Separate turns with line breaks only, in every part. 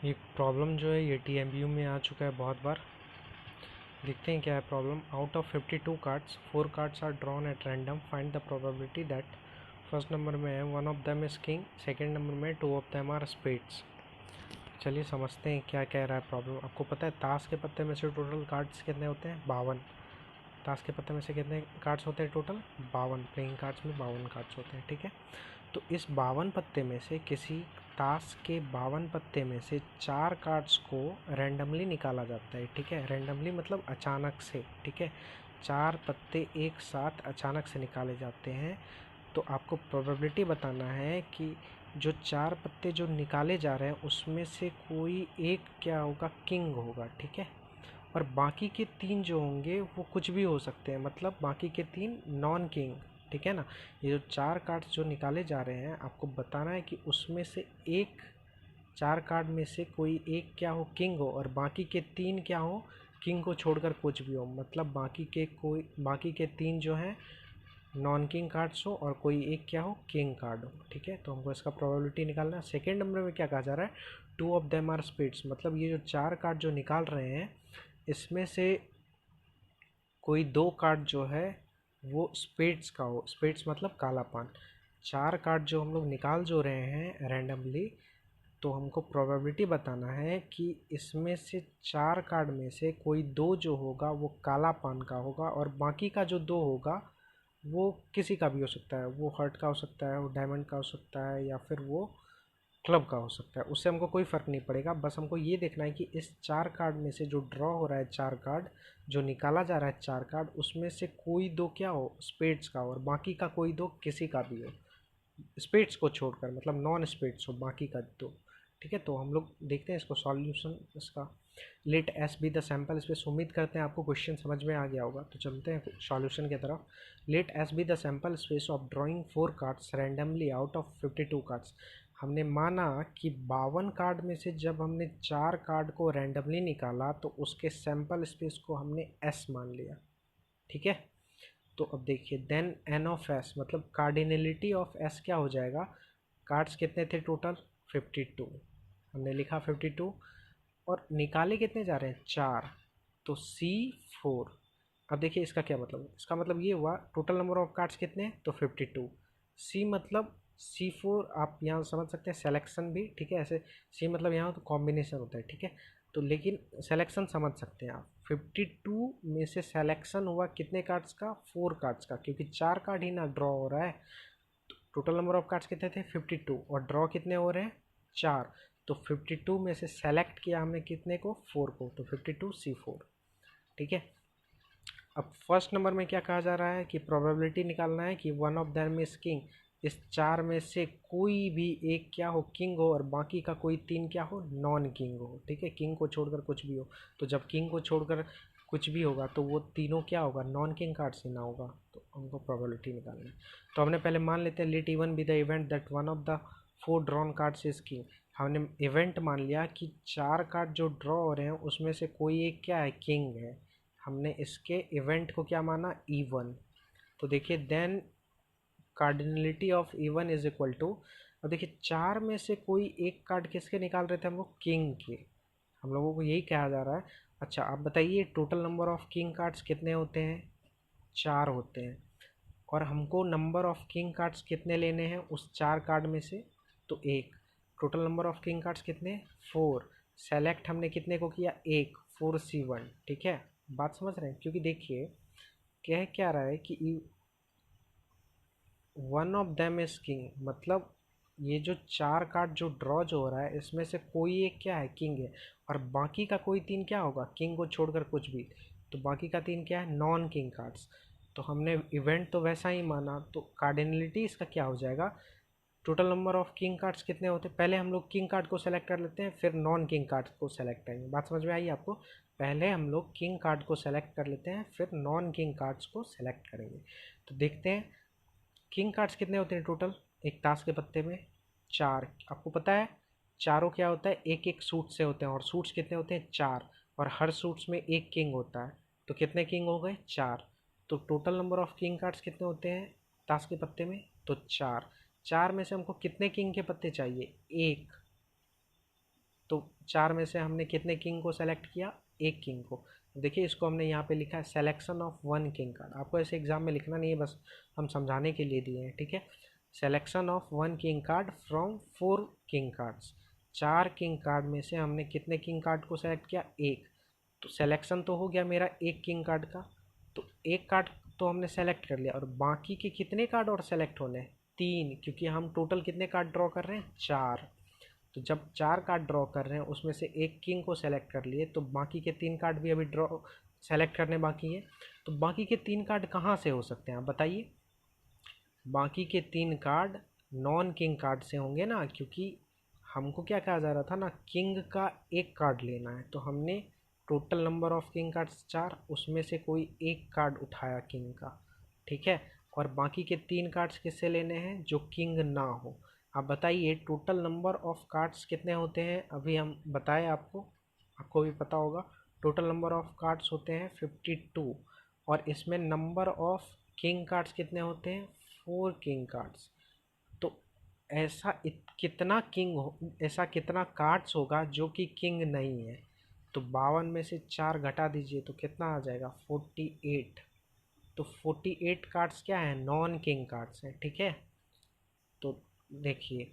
ये प्रॉब्लम जो है ये टीएमयू में आ चुका है बहुत बार। देखते हैं क्या है problem. Out of 52 cards 4 cards are drawn at random, find the probability that first number में है one of them is king, second number में two of them are spades. चलिए समझते हैं क्या कह रहा है प्रॉब्लम। आपको पता है ताश के पत्ते में से टोटल कार्ड्स कितने होते हैं? 52। ताश के पत्ते में से कितने कार्ड्स होते हैं टोटल? 52। प्लेइंग कार्ड्स में 52 कार्ड्स होते हैं, ठीक है। तो इस 52 पत्ते में से किसी ताश के 52 पत्ते में से 4 कार्ड्स को रैंडमली निकाला जाता है, ठीक है। रैंडमली मतलब अचानक से, ठीक है। 4 पत्ते एक साथ अचानक से निकाले जाते हैं। तो आपको प्रोबेबिलिटी बताना है कि जो 4 पत्ते जो निकाले जा रहे हैं उसमें से कोई एक क्या होगा? किंग होगा, ठीक है। और बाकी के 3 जो होंगे वो कुछ भी हो सकते हैं, मतलब बाकी के 3 नॉन किंग, ठीक है ना। ये जो 4 कार्ड्स जो निकाले जा रहे हैं आपको बताना है कि उसमें से एक 4 कार्ड में से कोई एक क्या हो? किंग हो, और बाकी के 3 क्या हो? किंग को छोड़कर कुछ भी हो, मतलब बाकी के 3 जो हैं नॉन किंग कार्ड्स हो और कोई एक क्या हो? किंग कार्ड हो, ठीक है। तो हमको इसका प्रोबेबिलिटी निकालना है। सेकेंड नंबर में क्या कहा जा रहा है? Two of them are spades, मतलब ये जो 4 कार्ड जो निकाल रहे हैं इसमें से कोई 2 कार्ड जो है वो स्पेड्स का हो। स्पेड्स मतलब काला पान। 4 कार्ड जो हम लोग निकाल जो रहे हैं रैंडमली, तो हमको प्रोबेबिलिटी बताना है कि इसमें से 4 कार्ड में से कोई 2 जो होगा वो काला पान का होगा, और बाकी का जो 2 होगा वो किसी का भी हो सकता है। वो हार्ट का हो सकता है, वो डायमंड का हो सकता है, या फिर वो क्लब का हो सकता है। उससे हमको कोई फ़र्क नहीं पड़ेगा, बस हमको ये देखना है कि इस 4 कार्ड में से जो ड्रॉ हो रहा है 4 कार्ड जो निकाला जा रहा है 4 कार्ड, उसमें से कोई 2 क्या हो? स्पेड्स का हो, और बाकी का कोई 2 किसी का भी हो, स्पेड्स को छोड़कर, मतलब नॉन स्पेड्स हो बाकी का 2, ठीक है। तो हम लोग देखते हैं इसको सॉल्यूशन इसका। Let S be the sample space. उम्मीद करते हैं आपको क्वेश्चन समझ में आ गया होगा, तो चलते हैं सॉल्यूशन की तरफ। Let S be the sample space of drawing 4 cards randomly out of 52 cards. हमने माना कि 52 कार्ड में से जब हमने 4 कार्ड को रैंडमली निकाला तो उसके सैम्पल स्पेस को हमने एस मान लिया, ठीक है। तो अब देखिए देन एन ऑफ एस, मतलब कार्डिनलिटी ऑफ एस क्या हो जाएगा? कार्ड्स कितने थे टोटल? 52। हमने लिखा 52, और निकाले कितने जा रहे हैं? 4। तो C4। अब देखिए इसका क्या मतलब है? इसका मतलब ये हुआ टोटल नंबर ऑफ कार्ड्स कितने हैं? तो 52। सी मतलब C4 आप यहाँ समझ सकते हैं सिलेक्शन भी, ठीक है। ऐसे सी मतलब यहाँ तो कॉम्बिनेशन होता है, ठीक है। तो लेकिन सिलेक्शन समझ सकते हैं आप। 52 में से सिलेक्शन हुआ कितने कार्ड्स का? 4 कार्ड्स का, क्योंकि 4 कार्ड ही ना ड्रॉ हो रहा है। टोटल नंबर ऑफ कार्ड्स कितने थे? 52, और ड्रॉ कितने हो रहे हैं? 4। तो 52 में से सेलेक्ट किया हमने कितने को? 4 को, तो 52 C4, ठीक है। अब फर्स्ट नंबर में क्या कहा जा रहा है कि प्रोबेबिलिटी निकालना है कि one of them is king. इस 4 में से कोई भी एक क्या हो? किंग हो, और बाकी का कोई 3 क्या हो? नॉन किंग हो, ठीक है। किंग को छोड़कर कुछ भी हो। तो जब किंग को छोड़कर कुछ भी होगा तो वो तीनों क्या होगा? नॉन किंग कार्ड्स ही ना होगा। तो हमको प्रोबेबिलिटी निकालनी है। तो हमने पहले मान लेते हैं let even be the event that one of the 4 drawn cards is king. हमने इवेंट मान लिया कि 4 कार्ड जो ड्रॉ हो रहे हैं उसमें से कोई एक क्या है? किंग है। हमने इसके इवेंट को क्या माना? E1। तो देखिए then cardinality of E1 is equal to, अब देखिए 4 में से कोई एक कार्ड किसके निकाल रहे थे हम लोग? किंग के। हम लोगों को यही कहा जा रहा है। अच्छा आप बताइए total number of king cards कितने होते हैं? 4 होते हैं। और हमको नंबर ऑफ किंग कार्ड्स कितने लेने हैं उस 4 कार्ड में से? तो एक। Total number of king cards कितने? 4। सेलेक्ट हमने कितने को किया? एक। 4C1, ठीक है। बात समझ रहे हैं? क्योंकि देखिए कह क्या रहा है कि one of them is king, मतलब ये जो 4 कार्ड जो ड्रॉ जो हो रहा है इसमें से कोई एक क्या है? किंग है। और बाकी का कोई 3 क्या होगा? किंग को छोड़कर कुछ भी। तो बाकी का 3 क्या है? Non king cards. तो हमने इवेंट तो वैसा ही माना, तो कार्डिनलिटी इसका क्या हो जाएगा? Total number of king cards कितने होते हैं? पहले हम लोग किंग कार्ड को सेलेक्ट कर लेते हैं, फिर नॉन किंग कार्ड को सेलेक्ट करेंगे। बात समझ में आई आपको? पहले हम लोग किंग कार्ड को सेलेक्ट कर लेते हैं, फिर नॉन किंग कार्ड्स को सेलेक्ट करेंगे। तो देखते हैं किंग कार्ड्स कितने होते हैं टोटल एक ताश के पत्ते में? 4। आपको पता है चारों क्या होता है? एक एक सूट से होते हैं, और सूट्स कितने होते हैं? 4। और हर सूट्स में एक किंग होता है। तो कितने किंग हो गए? 4। तो total number of king cards कितने होते हैं ताश के पत्ते में? तो 4। 4 में से हमको कितने किंग के पत्ते चाहिए? एक। तो 4 में से हमने कितने किंग को सेलेक्ट किया, एक किंग को। देखिए इसको हमने यहाँ पे लिखा है सेलेक्शन ऑफ 1 किंग कार्ड। आपको ऐसे एग्जाम में लिखना नहीं है, बस हम समझाने के लिए दिए हैं, ठीक है। Selection of 1 king card from 4 king cards. 4 king card में से हमने कितने किंग कार्ड को सेलेक्ट किया, एक। तो सिलेक्शन तो हो गया मेरा एक किंग कार्ड का, तो एक कार्ड तो हमने सेलेक्ट कर लिया, और बाकी के कितने कार्ड और सेलेक्ट होने हैं, 3, क्योंकि हम टोटल कितने कार्ड ड्रॉ कर रहे हैं, 4। तो जब 4 कार्ड ड्रॉ कर रहे हैं उसमें से एक किंग को सेलेक्ट कर लिए, तो बाकी के 3 कार्ड भी अभी ड्रॉ सेलेक्ट करने बाकी हैं। तो बाकी के 3 कार्ड कहाँ से हो सकते हैं, आप बताइए। बाकी के 3 कार्ड नॉन किंग कार्ड से होंगे ना, क्योंकि हमको क्या कहा जा रहा था ना, किंग का एक कार्ड लेना है। तो हमने total number of king cards 4, उसमें से कोई एक कार्ड उठाया किंग का, ठीक है। और बाकी के 3 कार्ड्स किससे लेने हैं, जो किंग ना हो। आप बताइए टोटल नंबर ऑफ कार्ड्स कितने होते हैं, अभी हम बताएं आपको, आपको भी पता होगा। टोटल नंबर ऑफ कार्ड्स होते हैं 52, और इसमें नंबर ऑफ किंग कार्ड्स कितने होते हैं, 4 किंग कार्ड्स। तो ऐसा कितना किंग हो, ऐसा कितना कार्ड्स होगा जो कि किंग नहीं है। तो 52 में से 4 घटा दीजिए तो कितना आ जाएगा, 48। तो 48 कार्ड्स क्या है, नॉन किंग कार्ड्स हैं, ठीक है। तो देखिए,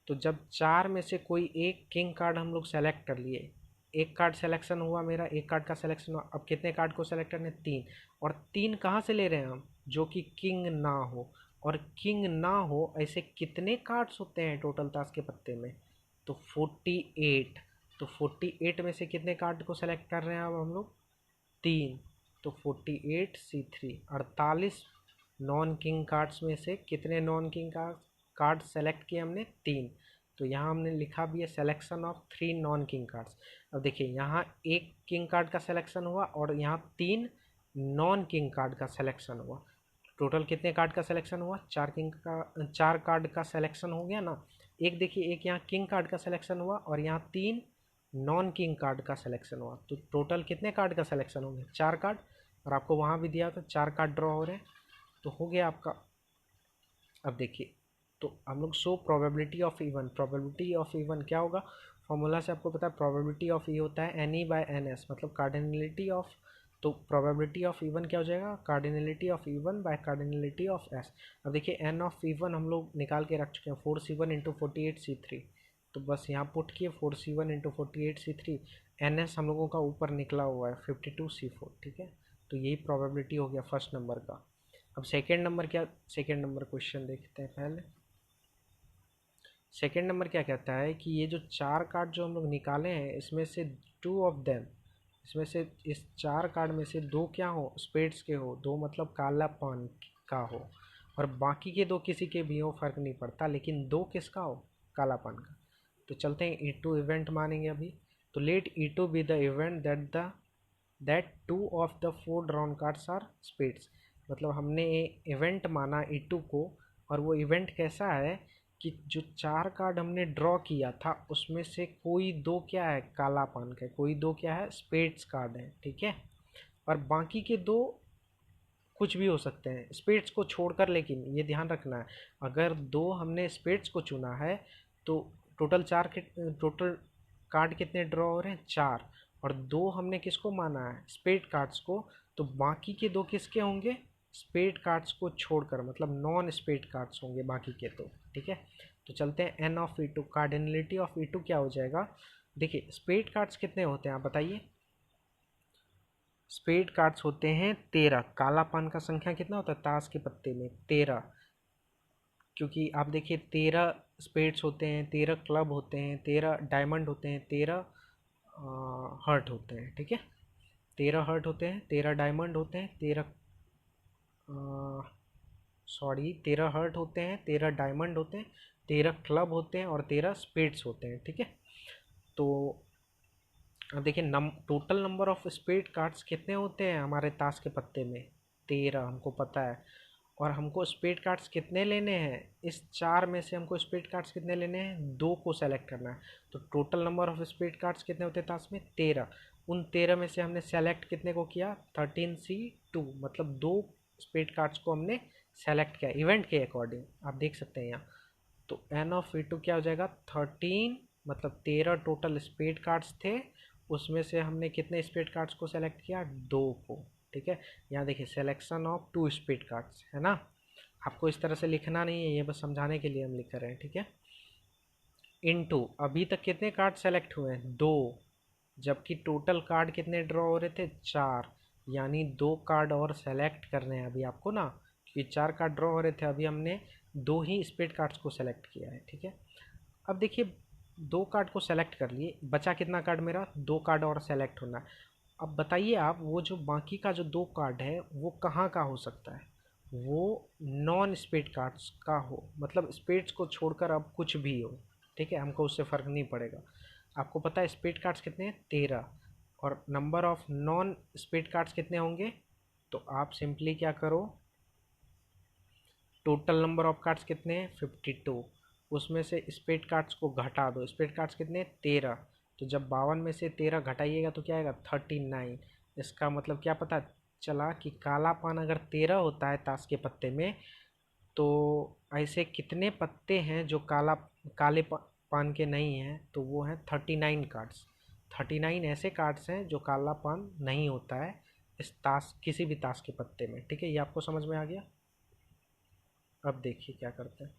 तो जब 4 में से कोई एक किंग कार्ड हम लोग सेलेक्ट कर लिए, एक कार्ड सेलेक्शन हुआ मेरा, एक कार्ड का सिलेक्शन हुआ, अब कितने कार्ड को सेलेक्ट करने, 3। और 3 कहाँ से ले रहे हैं हम, जो कि किंग ना हो। और किंग ना हो ऐसे कितने कार्ड्स होते हैं टोटल ताश के पत्ते में, तो 48। तो 48 में से कितने कार्ड को सेलेक्ट कर रहे हैं अब हम लोग, 3। तो 48 C3, 48 नॉन किंग कार्ड्स में से कितने नॉन किंग कार्ड सेलेक्ट किए हमने, 3। तो यहाँ हमने लिखा भी है selection of 3 non king cards. अब देखिए यहाँ एक किंग कार्ड का सिलेक्शन हुआ और यहाँ 3 नॉन किंग कार्ड का सिलेक्शन हुआ। टोटल कितने कार्ड का सिलेक्शन हुआ, 4 कार्ड का सिलेक्शन हो गया ना। एक देखिए, एक यहाँ किंग कार्ड का सिलेक्शन हुआ और यहाँ 3 नॉन किंग कार्ड का सिलेक्शन हुआ। तो टोटल कितने कार्ड का सिलेक्शन हो गया, 4 कार्ड। और आपको वहाँ भी दिया था 4 कार्ड ड्रॉ हो रहे हैं, तो हो गया आपका। अब देखिए, तो हम लोग show probability of even. Probability of even क्या होगा, फॉर्मूला से आपको पता है, प्रोबेबिलिटी ऑफ ई होता है N E by N S, मतलब कार्डिनलिटी ऑफ। तो प्रोबेबिलिटी ऑफ इवन क्या हो जाएगा, cardinality of even by cardinality of S. अब देखिए एन ऑफ इवन हम लोग निकाल के रख चुके हैं, 4C1 इंटू 48C3। तो बस यहाँ पुट किए 4C1 into 48C3। N S हम लोगों का ऊपर निकला हुआ है 52C4, ठीक है। तो यही प्रोबेबिलिटी हो गया फर्स्ट नंबर का। अब सेकेंड नंबर क्या, सेकेंड नंबर क्वेश्चन देखते हैं पहले। सेकेंड नंबर क्या कहता है कि ये जो 4 कार्ड जो हम लोग निकाले हैं, इसमें से 2 ऑफ देम, इसमें से इस 4 कार्ड में से 2 क्या हो, स्पेड्स के हो, 2 मतलब काला पान का हो, और बाकी के 2 किसी के भी हो, फर्क नहीं पड़ता, लेकिन 2 किसका हो, काला पान का। तो चलते हैं E2 इवेंट मानेंगे अभी। तो let E2 be the event that 2 of the 4 drawn cards are spades. मतलब हमने इवेंट माना E2 को, और वो इवेंट कैसा है कि जो 4 कार्ड हमने ड्रॉ किया था उसमें से कोई 2 क्या है, काला पान का, कोई 2 क्या है, स्पेड्स कार्ड है, ठीक है। और बाकी के 2 कुछ भी हो सकते हैं स्पेड्स को छोड़कर, लेकिन ये ध्यान रखना है, अगर 2 हमने स्पेड्स को चुना है तो टोटल कार्ड कितने ड्रॉ हो रहे हैं, 4। और 2 हमने किसको माना है, स्पेड कार्ड्स को। तो बाकी के 2 किसके होंगे, स्पेड कार्ड्स को छोड़कर, मतलब नॉन स्पेड कार्ड्स होंगे बाकी के 2, ठीक है। तो चलते हैं N of E2, cardinality of E2 क्या हो जाएगा। देखिए स्पेड कार्ड्स कितने होते हैं आप बताइए, स्पेड कार्ड्स होते हैं 13। काला पान का संख्या कितना होता है ताश के पत्ते में, 13। क्योंकि आप देखिए 13 स्पेड्स होते हैं, 13 क्लब होते हैं, 13 डायमंड होते हैं, 13 हर्ट होते हैं, ठीक है। 13 हर्ट होते हैं, 13 डायमंड होते हैं, 13 हर्ट होते हैं, 13 डायमंड होते हैं, 13 क्लब होते हैं और 13 स्पेड्स होते हैं, ठीक है। तो अब देखिए total number of spade cards कितने होते हैं हमारे ताश के पत्ते में, 13 हमको पता है। और हमको स्पेड कार्ड्स कितने लेने हैं, इस 4 में से हमको स्पेड कार्ड्स कितने लेने हैं, 2 को सेलेक्ट करना है। तो total number of spade cards कितने होते हैं ताश में, 13। उन 13 में से हमने सेलेक्ट कितने को किया, 13C2, मतलब 2 स्पेड कार्ड्स को हमने सेलेक्ट किया इवेंट के अकॉर्डिंग, आप देख सकते हैं यहाँ। तो एन ऑफ E2 क्या हो जाएगा, 13 मतलब 13 टोटल स्पेड कार्ड्स थे, उसमें से हमने कितने स्पेड कार्ड्स को सेलेक्ट किया, 2 को। ठीक है, यहाँ देखिए सिलेक्शन ऑफ 2 स्पेड कार्ड्स है ना। आपको इस तरह से लिखना नहीं है, ये बस समझाने के लिए हम लिख रहे हैं। ठीक है, इनटू अभी तक कितने कार्ड सेलेक्ट हुए हैं, 2, जबकि टोटल कार्ड कितने ड्रॉ हो रहे थे, 4, यानी 2 कार्ड और सेलेक्ट करने हैं अभी आपको ना, क्योंकि 4 कार्ड ड्रॉ हो रहे थे, अभी हमने 2 ही स्पेड कार्ड्स को सेलेक्ट किया है। ठीक है, अब देखिए 2 कार्ड को सेलेक्ट कर लिए, बचा कितना कार्ड मेरा, 2 कार्ड और सेलेक्ट होना है। अब बताइए आप, वो जो बाकी का जो 2 कार्ड है वो कहाँ का हो सकता है, वो नॉन स्पेड कार्ड्स का हो, मतलब स्पेड्स को छोड़कर अब कुछ भी हो। ठीक है, हमको उससे फ़र्क नहीं पड़ेगा। आपको पता है स्पेड कार्ड्स कितने हैं, 13, और number of non spade cards कितने होंगे, तो आप सिंपली क्या करो, टोटल नंबर ऑफ कार्ड्स कितने हैं, 52, उसमें से स्पेड कार्ड्स को घटा दो। स्पेड कार्ड्स कितने, 13, तो जब 52 में से 13 घटाइएगा तो क्या आएगा, 39। इसका मतलब क्या पता चला कि काला पान अगर 13 होता है ताश के पत्ते में, तो ऐसे कितने पत्ते हैं जो काले पान के नहीं हैं, तो वो हैं 39 कार्ड्स। 39 ऐसे कार्ड्स हैं जो काला पान नहीं होता है इस ताश, किसी भी ताश के पत्ते में। ठीक है, ये आपको समझ में आ गया। अब देखिए क्या करते हैं,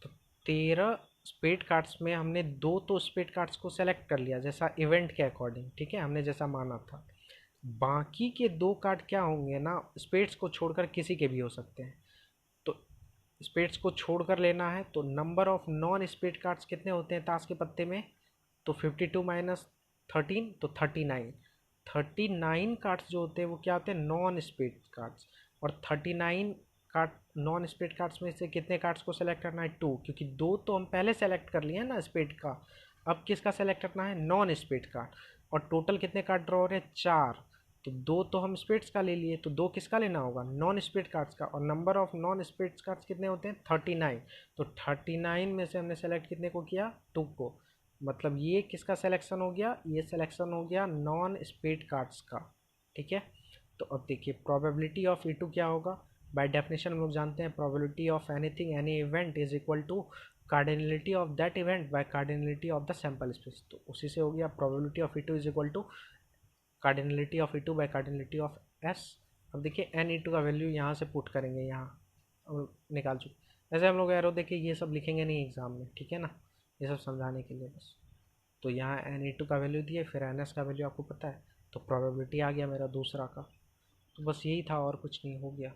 तो 13 स्पेड कार्ड्स में हमने 2 तो स्पेड कार्ड्स को सेलेक्ट कर लिया जैसा इवेंट के अकॉर्डिंग, ठीक है, हमने जैसा माना था। बाकी के 2 कार्ड क्या होंगे ना, स्पेड्स को छोड़कर किसी के भी हो सकते हैं, तो स्पेड्स को छोड़कर लेना है, तो number of non spade cards कितने होते हैं ताश के पत्ते में, तो 52 माइनस 13, तो 39। 39 कार्ड्स जो होते हैं वो क्या होते हैं, नॉन स्पेड कार्ड्स, और 39 कार्ड नॉन स्पेड कार्ड्स में से कितने कार्ड्स को सेलेक्ट करना है, 2, क्योंकि 2 तो हम पहले सेलेक्ट कर लिए हैं ना स्पेड का, अब किसका सेलेक्ट करना है, नॉन स्पेड कार्ड। और टोटल कितने कार्ड ड्रॉ हो रहे हैं, 4, तो 2 तो हम स्पेड्स का ले लिए, तो 2 किसका लेना होगा, नॉन स्पेड कार्ड्स का, और number of non spade cards कितने होते हैं, 39, तो 39 में से हमने सेलेक्ट कितने को किया, 2 को, मतलब ये किसका सिलेक्शन हो गया, ये सिलेक्शन हो गया नॉन स्पेड कार्ड्स का। ठीक है, तो अब देखिए प्रोबेबिलिटी ऑफ E2 क्या होगा, बाय डेफिनेशन हम लोग जानते हैं probability of anything any event is equal to cardinality of that event by cardinality of the sample space, तो उसी से हो गया probability of E2 is equal to cardinality of E2 by cardinality of S। अब देखिए N E2 का value यहाँ से पुट करेंगे, यहाँ हम निकाल चुके, ऐसे हम लोग एरो देखिए ये सब लिखेंगे नहीं एग्जाम में, ठीक है ना, ये सब समझाने के लिए बस। तो यहाँ N E2 का वैल्यू दिए, फिर NS का वैल्यू आपको पता है, तो प्रोबेबिलिटी आ गया मेरा दूसरा का, तो बस यही था और कुछ नहीं, हो गया।